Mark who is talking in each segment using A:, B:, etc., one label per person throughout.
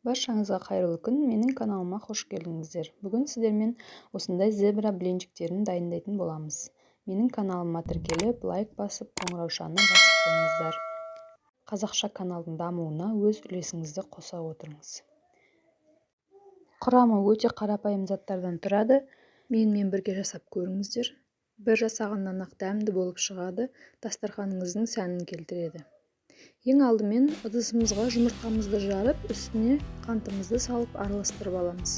A: Баршаңызға қайырлы күн. Менің каналыма қош келдіңіздер. Бүгін сіздермен осындай зебра блинчиктерін дайындайтын боламыз. Менің каналыма тіркеліп, лайк басып, қоңыраушаны басып қойыңыздар. Қазақша каналдың дамуына өз үлесіңізді қоса отырыңыз. Құрамы өте қарапайым заттардан тұрады. Менімен бірге жасап көріңіздер. Бір жасағаннан-ақ дәмді болып шығады, дастарханыңыздың сәнін келтіреді. Ең алдымен ыдысымызға жұмыртқамызды жарып, үстіне қантымызды салып араластырып аламыз.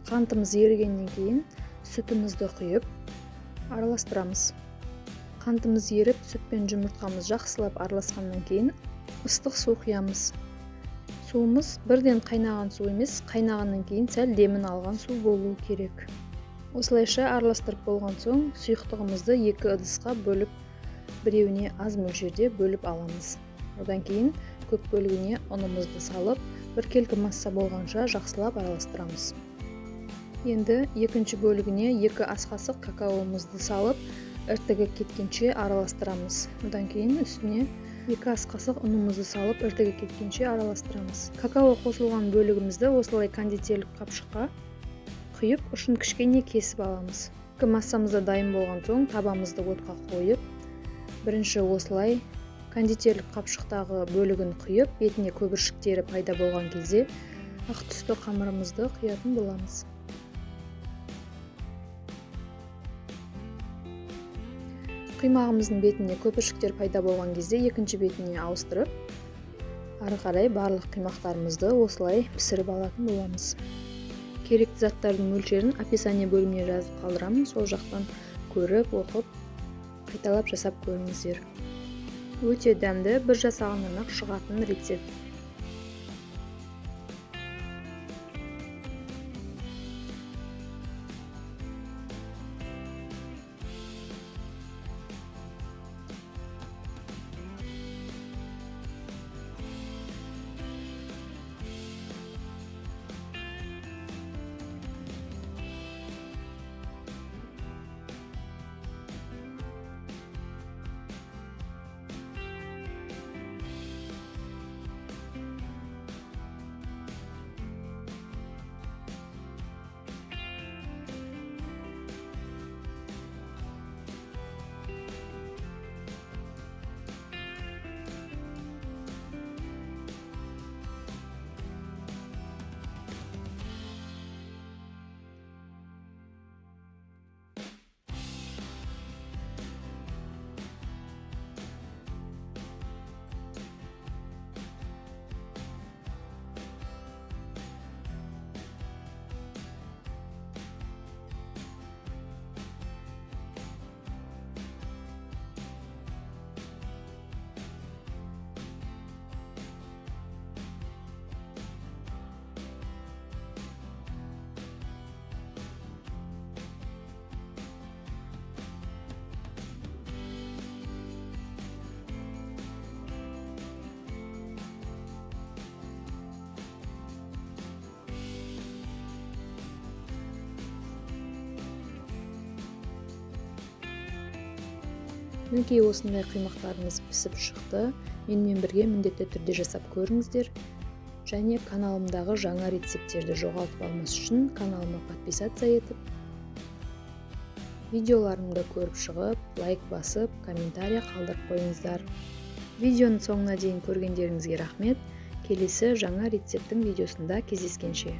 A: Қантымыз ерігеннен кейін сүтімізді құйып араластырамыз. Қантымыз еріп, сүт пен жұмыртқамыз жақсылап араласқаннан кейін ыстық су құямыз. Суымыз бірден қайнаған су емес, қайнағаннан кейін сәл демін алған су болуы керек. Осылайша араластырып болған соң сұйықтығымызды екі ыдысқа бөліп, біреуіне аз мөлшерде бөліп аламыз. Одан кейін көп бөлігіне ұнымызды салып, біркелкі масса болғанша жақсылап араластырамыз. Енді екінші бөлігіне 2 ас қасық какаомызды салып, іртігі кеткенше араластырамыз. Одан кейін үстіне 2 ас қасық ұнымызды салып, іртігі кеткенше араластырамыз. Какао қосылған бөлігімізді осылай кондитерлік қапшыққа құйып, ұшын кішкене кесіп аламыз. Массамызды дайын болған соң табамызды отқа қойып, бірінші осылай кондитерлік қапшықтағы бөлігін құйып, бетіне көпіршіктері пайда болған кезде ақ түсті қамырымызды құятын боламыз. Құймағымыздың бетіне көпіршіктер пайда болған кезде екінші бетіне ауыстырып, ары қарай барлық қимақтарымызды осылай пісіріп алатын боламыз. Керекті заттардың мөлшерін описание бөліміне жазып қалдырамын, сол жақтан көріп, оқып, қайталап жасап көріңіздер. Өте дәмді, бір жасағаннан-ақ шығатын рецепт. Мінекей осындай қимақтарымыз пісіп шықты. Менімен бірге міндетті түрде жасап көріңіздер. Және каналымдағы жаңа рецепттерді жоғалтып алмас үшін каналыма подписаться етіп, видеоларымды көріп шығып, лайк басып, комментария қалдырып қойыңыздар. Видеоның соңына дейін көргендеріңізге рахмет. Келесі жаңа рецепттің видеосында кездескенше.